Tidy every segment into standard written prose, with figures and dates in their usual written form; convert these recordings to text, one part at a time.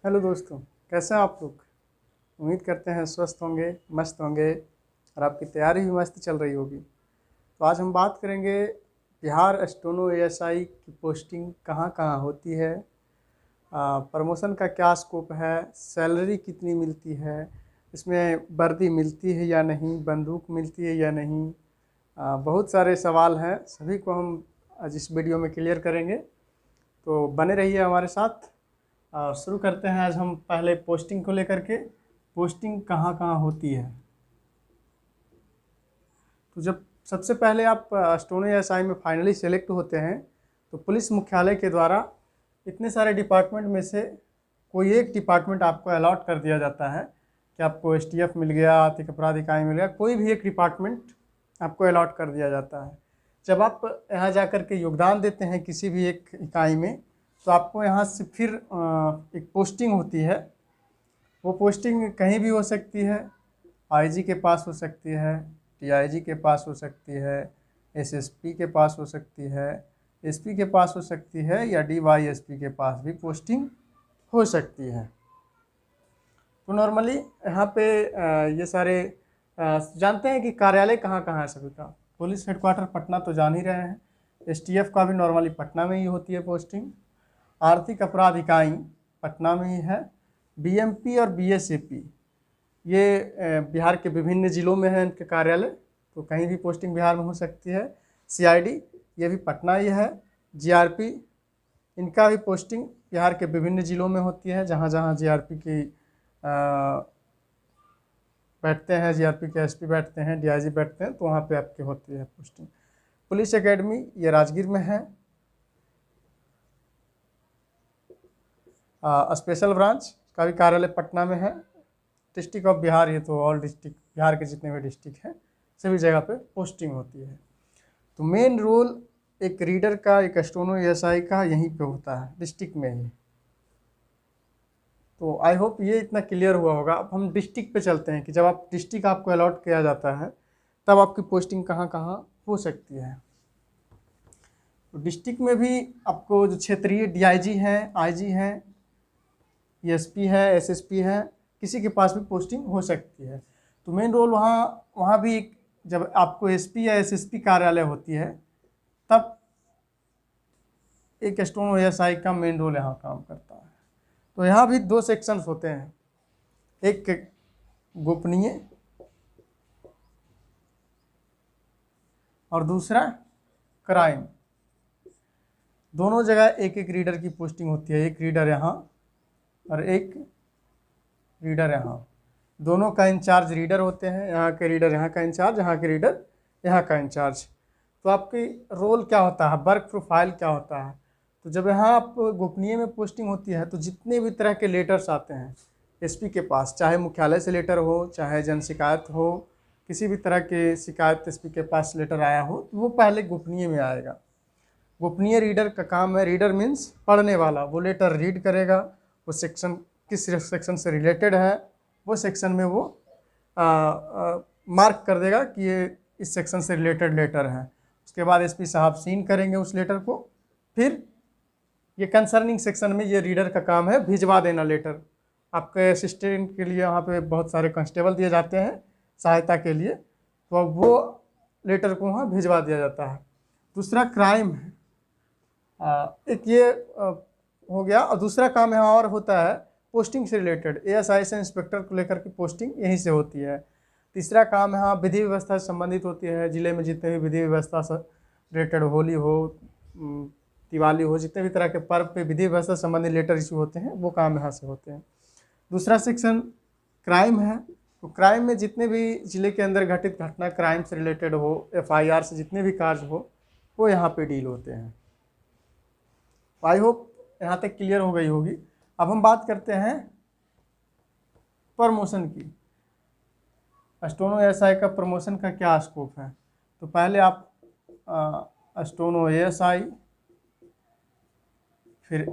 Hello दोस्तों, कैसे हैं आप लोग। उम्मीद करते हैं स्वस्थ होंगे, मस्त होंगे और आपकी तैयारी भी मस्त चल रही होगी। तो आज हम बात करेंगे बिहार स्टेनो एएसआई की पोस्टिंग कहाँ कहाँ होती है, प्रमोशन का क्या स्कोप है, सैलरी कितनी मिलती है, इसमें वर्दी मिलती है या नहीं, बंदूक मिलती है या नहीं। बहुत सारे सवाल हैं, सभी को हम आज इस वीडियो में क्लियर करेंगे। तो बने रहिए हमारे साथ। शुरू करते हैं आज हम पहले पोस्टिंग को लेकर के। पोस्टिंग कहाँ कहाँ होती है। तो जब सबसे पहले आप स्टोनो एएसआई में फाइनली सेलेक्ट होते हैं तो पुलिस मुख्यालय के द्वारा इतने सारे डिपार्टमेंट में से कोई एक डिपार्टमेंट आपको अलॉट कर दिया जाता है कि आपको एसटीएफ मिल गया, आर्थिक अपराध इकाई मिल गया, कोई भी एक डिपार्टमेंट आपको अलॉट कर दिया जाता है। जब आप यहाँ जा कर के योगदान देते हैं किसी भी एक इकाई में तो आपको यहाँ से फिर एक पोस्टिंग होती है। वो पोस्टिंग कहीं भी हो सकती है, आईजी के पास हो सकती है, टीआईजी के पास हो सकती है, एसएसपी के पास हो सकती है, एसपी के पास हो सकती है या डीवाईएसपी के पास भी पोस्टिंग हो सकती है। तो नॉर्मली यहाँ पे ये सारे जानते हैं कि कार्यालय कहाँ कहाँ है सभी का। पुलिस हेडक्वार्टर पटना तो जान ही रहे हैं, एसटीएफ का भी नॉर्मली पटना में ही होती है पोस्टिंग, आर्थिक अपराध इकाई पटना में ही है, बीएमपी और बीएसएपी ये बिहार के विभिन्न ज़िलों में है इनके कार्यालय, तो कहीं भी पोस्टिंग बिहार में हो सकती है। सीआईडी ये भी पटना ही है, जीआरपी इनका भी पोस्टिंग बिहार के विभिन्न ज़िलों में होती है, जहाँ जहाँ जीआरपी की बैठते हैं, जीआरपी के एसपी बैठते हैं, डीआईजी बैठते हैं, तो वहाँ पे आपकी होती है पोस्टिंग। पुलिस एकेडमी ये राजगीर में है। स्पेशल ब्रांच का भी कार्यालय पटना में है। डिस्ट्रिक्ट ऑफ बिहार, ये तो ऑल डिस्ट्रिक्ट बिहार के जितने भी डिस्ट्रिक्ट हैं सभी जगह पे पोस्टिंग होती है। तो मेन रोल एक रीडर का, एक स्टेनो एएसआई का यहीं पे होता है, डिस्ट्रिक्ट में ही। तो आई होप ये इतना क्लियर हुआ होगा। अब हम डिस्ट्रिक्ट पे चलते हैं कि जब आप डिस्ट्रिक्ट आपको अलॉट किया जाता है तब आपकी पोस्टिंग कहाँ कहाँ हो सकती है। तो डिस्ट्रिक्ट में भी आपको जो क्षेत्रीय डीआईजी हैं, आईजी हैं, एसपी है, एसएसपी है, किसी के पास भी पोस्टिंग हो सकती है। तो मेन रोल वहाँ वहाँ भी जब आपको एसपी या एसएसपी कार्यालय होती है तब एक स्टेनो एएसआई का मेन रोल यहाँ काम करता है। तो यहाँ भी दो सेक्शंस होते हैं, एक गोपनीय और दूसरा क्राइम। दोनों जगह एक एक रीडर की पोस्टिंग होती है, एक रीडर यहाँ और एक रीडर यहाँ। दोनों का इंचार्ज रीडर होते हैं, यहाँ के रीडर यहाँ का इंचार्ज, यहाँ के रीडर यहाँ का इंचार्ज। तो आपकी रोल क्या होता है, वर्क प्रोफाइल क्या होता है। तो जब यहाँ आप गोपनीय में पोस्टिंग होती है तो जितने भी तरह के लेटर्स आते हैं एसपी के पास, चाहे मुख्यालय से लेटर हो, चाहे जन शिकायत हो, किसी भी तरह के शिकायत एसपी के पास लेटर आया हो तो वो पहले गोपनीय में आएगा। गोपनीय रीडर का काम है, रीडर मीन्स पढ़ने वाला, वो लेटर रीड करेगा, वो सेक्शन किस सेक्शन से रिलेटेड है वो सेक्शन में वो मार्क कर देगा कि ये इस सेक्शन से रिलेटेड लेटर है। उसके बाद एसपी साहब सीन करेंगे उस लेटर को, फिर ये कंसर्निंग सेक्शन में ये रीडर का काम है भिजवा देना लेटर। आपके असिस्टेंट के लिए वहाँ पे बहुत सारे कांस्टेबल दिए जाते हैं सहायता के लिए, तो अब वो लेटर को वहाँ भिजवा दिया जाता है। दूसरा क्राइम है, एक ये हो गया। और दूसरा काम यहाँ और होता है पोस्टिंग से रिलेटेड, एएसआई से इंस्पेक्टर को लेकर के पोस्टिंग यहीं से होती है। तीसरा काम यहाँ विधि व्यवस्था से संबंधित होती है, जिले में जितने भी विधि व्यवस्था से रिलेटेड, होली हो, दिवाली हो, जितने भी तरह के पर्व पे विधि व्यवस्था से संबंधित लेटर इशू होते हैं वो काम यहाँ से होते हैं। दूसरा सेक्शन क्राइम है। तो क्राइम में जितने भी जिले के अंदर घटित घटना क्राइम से रिलेटेड हो, एफआईआर से जितने भी कार्य हो वो यहाँ पे डील होते हैं। आई होप यहाँ तक क्लियर हो गई होगी। अब हम बात करते हैं प्रमोशन की। स्टेनो एएसआई का प्रमोशन का क्या स्कोप है। तो पहले आप स्टेनो एएसआई, फिर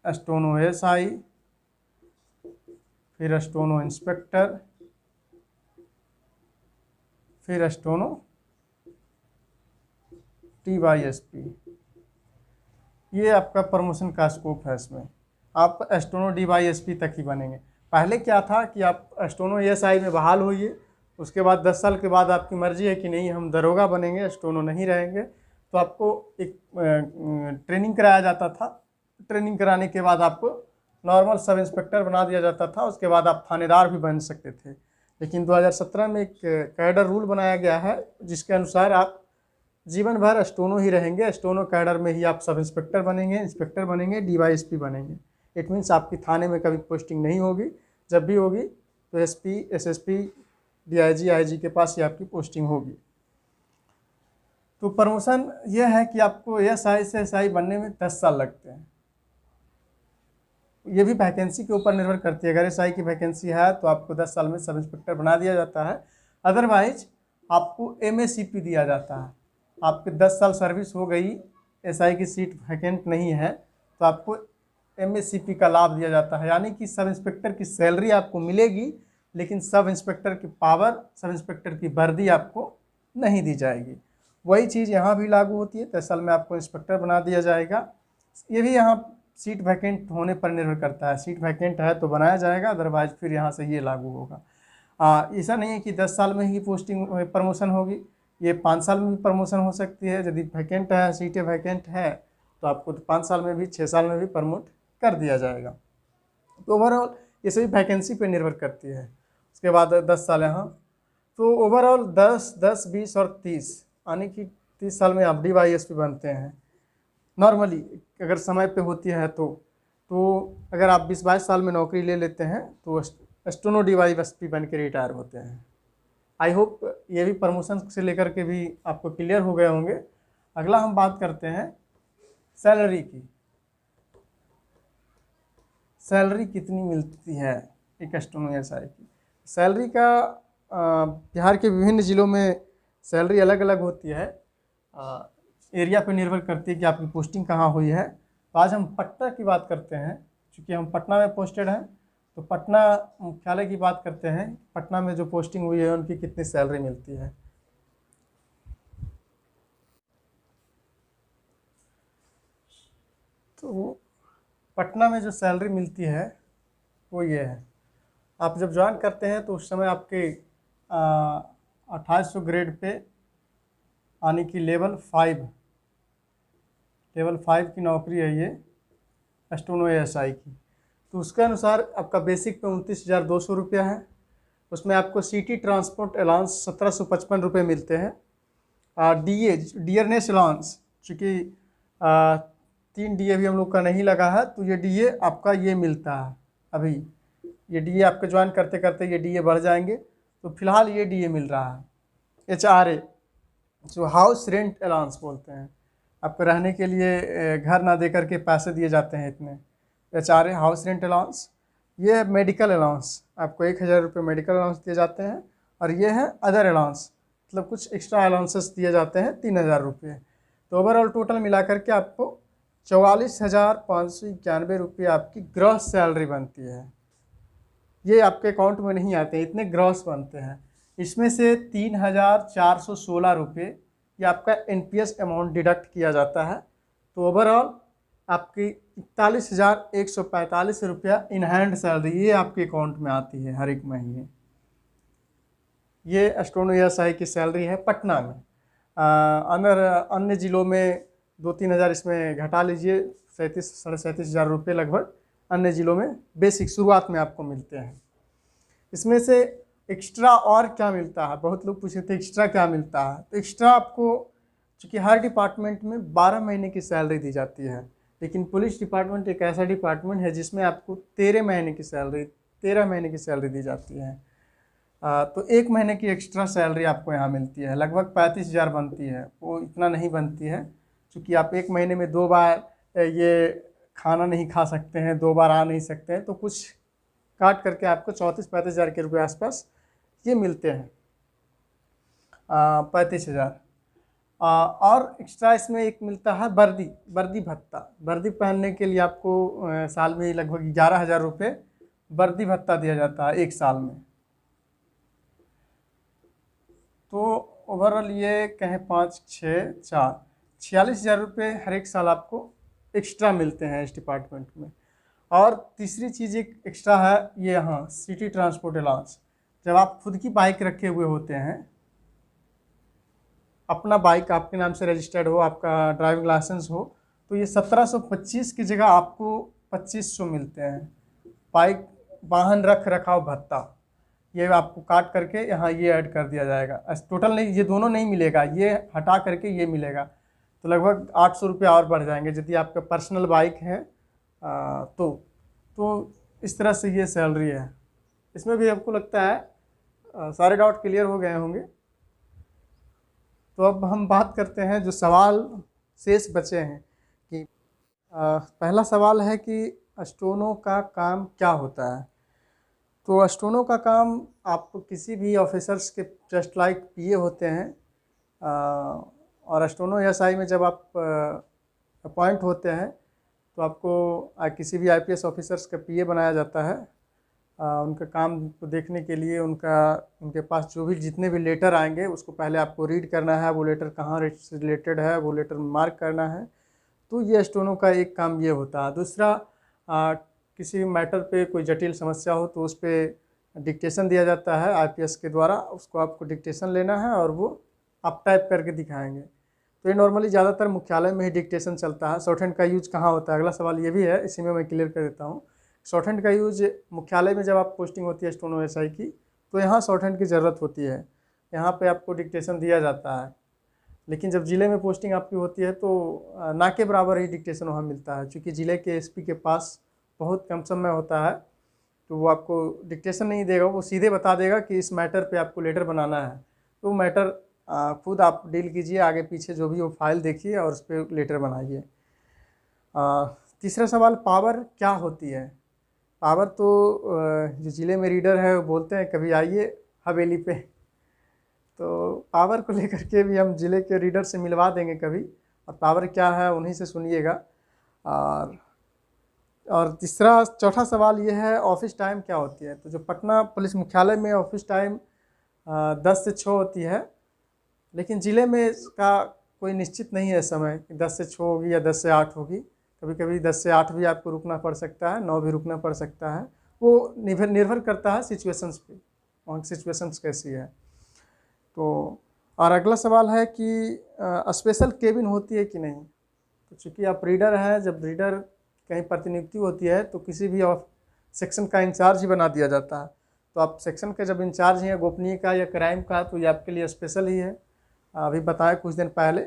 स्टेनो एएसआई, फिर स्टेनो इंस्पेक्टर, फिर स्टेनो डीवाईएसपी, ये आपका प्रमोशन का स्कोप है इसमें। आप स्टोनो DYSP तक ही बनेंगे। पहले क्या था कि आप स्टोनो ASI में बहाल होइए, उसके बाद 10 साल के बाद आपकी मर्जी है कि नहीं हम दरोगा बनेंगे, स्टोनो नहीं रहेंगे, तो आपको एक ट्रेनिंग कराया जाता था। ट्रेनिंग कराने के बाद आपको नॉर्मल सब इंस्पेक्टर बना दिया जाता था, उसके बाद आप थानेदार भी बन सकते थे। लेकिन 2017 में एक कैडर रूल बनाया गया है, जिसके अनुसार आप जीवन भर स्टोनो ही रहेंगे। स्टोनो कैडर में ही आप सब इंस्पेक्टर बनेंगे, इंस्पेक्टर बनेंगे, DYSP बनेंगे। इट मीन्स आपकी थाने में कभी पोस्टिंग नहीं होगी, जब भी होगी तो SP, SSP, DIG, IG के पास ही आपकी पोस्टिंग होगी। तो प्रमोशन यह है कि आपको SI से SI बनने में 10 साल लगते हैं। ये भी वैकेंसी के ऊपर निर्भर करती है। अगर SI की वैकेंसी है तो आपको 10 साल में सब इंस्पेक्टर बना दिया जाता है, अदरवाइज आपको MACP दिया जाता है। आपके 10 साल सर्विस हो गई, SI की सीट वैकेंट नहीं है, तो आपको MACP का लाभ दिया जाता है, यानी कि सब इंस्पेक्टर की सैलरी आपको मिलेगी, लेकिन सब इंस्पेक्टर की पावर, सब इंस्पेक्टर की वर्दी आपको नहीं दी जाएगी। वही चीज़ यहाँ भी लागू होती है। 10 साल में आपको इंस्पेक्टर बना दिया जाएगा। ये भी यहाँ सीट वैकेंट होने पर निर्भर करता है। सीट वैकेंट है तो बनाया जाएगा, अदरवाइज फिर यहाँ से ये लागू होगा। ऐसा नहीं है कि 10 साल में ही पोस्टिंग प्रमोशन होगी, ये 5 साल में भी प्रमोशन हो सकती है। यदि वैकेंट है, सीटें वैकेंट है, तो आपको 5 साल में भी, 6 साल में भी प्रमोट कर दिया जाएगा। तो ओवरऑल ये सभी वैकेंसी पे निर्भर करती है। उसके बाद 10 साल यहाँ, तो ओवरऑल 10, 10, 20 और 30, यानी कि 30 साल में आप DYSP बनते हैं नॉर्मली, अगर समय पे होती है तो अगर आप 20-22 साल में नौकरी ले लेते हैं तो स्टोनो DYSP बन के रिटायर होते हैं। आई होप ये भी प्रमोशन से लेकर के भी आपको क्लियर हो गए होंगे। अगला हम बात करते हैं सैलरी की। सैलरी कितनी मिलती है एक स्टोनो SI की? सैलरी का बिहार के विभिन्न ज़िलों में सैलरी अलग अलग होती है, एरिया पर निर्भर करती है कि आपकी पोस्टिंग कहाँ हुई है। तो आज हम पटना की बात करते हैं, क्योंकि हम पटना में पोस्टेड हैं, तो पटना मुख्यालय की बात करते हैं। पटना में जो पोस्टिंग हुई है उनकी कितनी सैलरी मिलती है। तो पटना में जो सैलरी मिलती है वो ये है। आप जब ज्वाइन करते हैं तो उस समय आपके 2800 ग्रेड पे, यानी कि लेवल 5 की नौकरी है ये स्टोनो SI की। तो उसके अनुसार आपका बेसिक पे 29,200 रुपया है। उसमें आपको सिटी ट्रांसपोर्ट अलाउंस 1755 रुपये मिलते हैं। डियरनेस अलाउंस, चूँकि 3 DA भी हम लोग का नहीं लगा है, तो ये DA आपका ये मिलता है। अभी ये DA आपके ज्वाइन करते करते ये DA बढ़ जाएंगे, तो फिलहाल ये DA मिल रहा है। HRA जो हाउस रेंट अलाउंस बोलते हैं, आपको रहने के लिए घर ना दे करके पैसे दिए जाते हैं इतने। HRA house rent allowance. ये है मेडिकल अलाउंस, आपको 1000 रुपये मेडिकल अलाउंस दिए जाते हैं। और ये है अदर अलाउंस, मतलब कुछ एक्स्ट्रा अलाउंसेस दिए जाते हैं 3000 रुपये। तो ओवरऑल टोटल मिला करके आपको 44,591 रुपये आपकी ग्रॉस सैलरी बनती है। ये आपके अकाउंट में नहीं आते, इतने ग्रॉस बनते हैं। इसमें से 3,416 रुपये ये आपका NPS अमाउंट डिडक्ट किया जाता है। तो ओवरऑल आपकी 41,145 रुपया इन हैंड सैलरी ये आपके अकाउंट में आती है हर एक महीने। ये स्टोनो SI की सैलरी है पटना में। अन्य ज़िलों में 2-3 हज़ार इसमें घटा लीजिए, 37-37,500 रुपये लगभग अन्य ज़िलों में बेसिक शुरुआत में आपको मिलते हैं। इसमें से एक्स्ट्रा और क्या मिलता है, बहुत लोग पूछे थे एक्स्ट्रा क्या मिलता है। तो एक्स्ट्रा आपको, चूँकि हर डिपार्टमेंट में 12 महीने की सैलरी दी जाती है, लेकिन पुलिस डिपार्टमेंट एक ऐसा डिपार्टमेंट है जिसमें आपको 13 महीने की सैलरी दी जाती है। तो 1 महीने की एक्स्ट्रा सैलरी आपको यहाँ मिलती है, लगभग 35,000 बनती है। वो इतना नहीं बनती है, चूँकि आप 1 महीने में 2 बार ये खाना नहीं खा सकते हैं, 2 बार आ नहीं सकते हैं, तो कुछ काट करके आपको 34-35,000 के रुपये आसपास ये मिलते हैं। 35,000। और एक्स्ट्रा इसमें एक मिलता है वर्दी भत्ता। वर्दी पहनने के लिए आपको साल में लगभग 11,000 रुपये वर्दी भत्ता दिया जाता है 1 साल में। तो ओवरऑल ये कहें 5, 6, 4, 46,000 रुपये हर एक साल आपको एक्स्ट्रा मिलते हैं इस डिपार्टमेंट में। और तीसरी चीज़ एक एक्स्ट्रा है ये, यहाँ सिटी ट्रांसपोर्ट अलाउंस। जब आप खुद की बाइक रखे हुए होते हैं, अपना बाइक आपके नाम से रजिस्टर्ड हो, आपका ड्राइविंग लाइसेंस हो, तो ये 1725 की जगह आपको 2500 मिलते हैं। बाइक वाहन रख रखाव भत्ता, ये आपको काट करके यहाँ ये ऐड कर दिया जाएगा। टोटल नहीं, ये दोनों नहीं मिलेगा, ये हटा करके ये मिलेगा, तो लगभग 800 रुपया और बढ़ जाएंगे यदि आपका पर्सनल बाइक है तो इस तरह से ये सैलरी है। इसमें भी आपको लगता है सारे डाउट क्लियर हो गए होंगे। तो अब हम बात करते हैं जो सवाल शेष बचे हैं कि पहला सवाल है कि स्टोनो का काम क्या होता है। तो स्टोनो का काम आप किसी भी ऑफिसर्स के जस्ट लाइक पीए होते हैं, और स्टोनो एसआई में जब आप अपॉइंट होते हैं तो आपको किसी भी आईपीएस ऑफिसर्स का पीए बनाया जाता है। उनका काम को देखने के लिए उनके पास जो भी जितने भी लेटर आएंगे उसको पहले आपको रीड करना है, वो लेटर कहाँ रिलेटेड है वो लेटर मार्क करना है। तो ये स्टोनो का एक काम ये होता है। दूसरा, किसी भी मैटर पे कोई जटिल समस्या हो तो उस पर डिक्टेशन दिया जाता है आईपीएस के द्वारा, उसको आपको डिक्टेशन लेना है और वो आप टाइप करके दिखाएंगे। तो ये नॉर्मली ज़्यादातर मुख्यालय में ही डिक्टेशन चलता है। शॉर्ट हैंड का यूज कहाँ होता है, अगला सवाल ये भी है, इसी में मैं क्लियर कर देता हूँ। शॉर्ट हैंड का यूज मुख्यालय में जब आप पोस्टिंग होती है स्टोनो एसआई की, तो यहाँ शॉर्ट हैंड की ज़रूरत होती है, यहाँ पे आपको डिक्टेशन दिया जाता है। लेकिन जब ज़िले में पोस्टिंग आपकी होती है तो ना के बराबर ही डिक्टेशन वहाँ मिलता है, क्योंकि ज़िले के एसपी के पास बहुत कम समय होता है, तो वो आपको डिक्टेशन नहीं देगा, वो सीधे बता देगा कि इस मैटर पे आपको लेटर बनाना है। तो मैटर खुद आप डील कीजिए, आगे पीछे जो भी वो फाइल देखिए और उस पर लेटर बनाइए। तीसरा सवाल, पावर क्या होती है। पावर तो जो ज़िले में रीडर है वो बोलते हैं कभी आइए हवेली पे, तो पावर को लेकर के भी हम ज़िले के रीडर से मिलवा देंगे कभी, और पावर क्या है उन्हीं से सुनिएगा। और चौथा सवाल ये है, ऑफिस टाइम क्या होती है। तो जो पटना पुलिस मुख्यालय में ऑफिस टाइम 10 से 6 होती है, लेकिन ज़िले में इसका कोई निश्चित नहीं है समय कि 10 से 6 होगी या 10 से 8 होगी। कभी कभी 10 से 8 भी आपको रुकना पड़ सकता है, 9 भी रुकना पड़ सकता है, वो निर्भर करता है सिचुएशंस पे, वहाँ की सिचुएशंस कैसी है। तो और अगला सवाल है कि स्पेशल केबिन होती है कि नहीं। तो चूँकि आप रीडर हैं, जब रीडर कहीं प्रतिनियुक्ति होती है तो किसी भी सेक्शन का इंचार्ज ही बना दिया जाता है। तो आप सेक्शन के जब इंचार्ज हैं गोपनीय का या क्राइम का, तो ये आपके लिए स्पेशल ही है। अभी बताया कुछ दिन पहले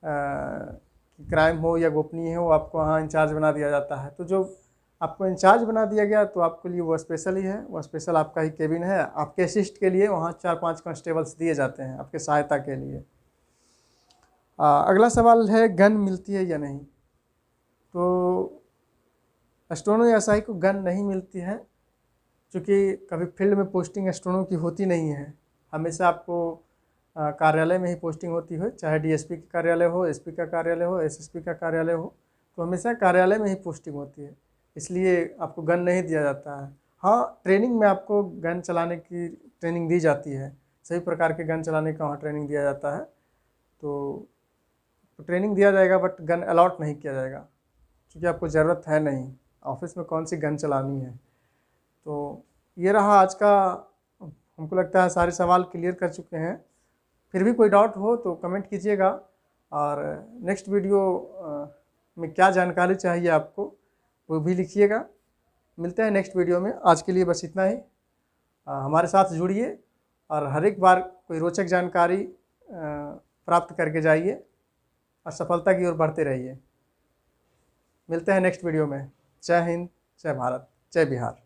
कि क्राइम हो या गोपनीय हो, आपको वहाँ इंचार्ज बना दिया जाता है। तो जो आपको इंचार्ज बना दिया गया तो आपके लिए वो स्पेशल ही है, वो स्पेशल आपका ही केबिन है। आपके असिस्ट के लिए वहाँ 4-5 कांस्टेबल्स दिए जाते हैं आपके सहायता के लिए। अगला सवाल है, गन मिलती है या नहीं। तो स्टोनो एसआई को गन नहीं मिलती है, क्योंकि कभी फील्ड में पोस्टिंग स्टोनो की होती नहीं है। हमेशा आपको कार्यालय में ही पोस्टिंग होती है, चाहे डीएसपी का कार्यालय हो, एसपी का कार्यालय हो, एसएसपी का कार्यालय हो, तो हमेशा कार्यालय में ही पोस्टिंग होती है, इसलिए आपको गन नहीं दिया जाता है। हाँ, ट्रेनिंग में आपको गन चलाने की ट्रेनिंग दी जाती है, सभी प्रकार के गन चलाने का वहाँ ट्रेनिंग दिया जाता है। तो ट्रेनिंग दिया जाएगा बट गन अलाउट नहीं किया जाएगा, क्योंकि आपको ज़रूरत है नहीं, ऑफिस में कौन सी गन चलानी है। तो ये रहा आज का, हमको लगता है सारे सवाल क्लियर कर चुके हैं। फिर भी कोई डाउट हो तो कमेंट कीजिएगा, और नेक्स्ट वीडियो में क्या जानकारी चाहिए आपको वो भी लिखिएगा। मिलते हैं नेक्स्ट वीडियो में, आज के लिए बस इतना ही। हमारे साथ जुड़िए और हर एक बार कोई रोचक जानकारी प्राप्त करके जाइए और सफलता की ओर बढ़ते रहिए। मिलते हैं नेक्स्ट वीडियो में। जय हिंद, जय भारत, जय बिहार।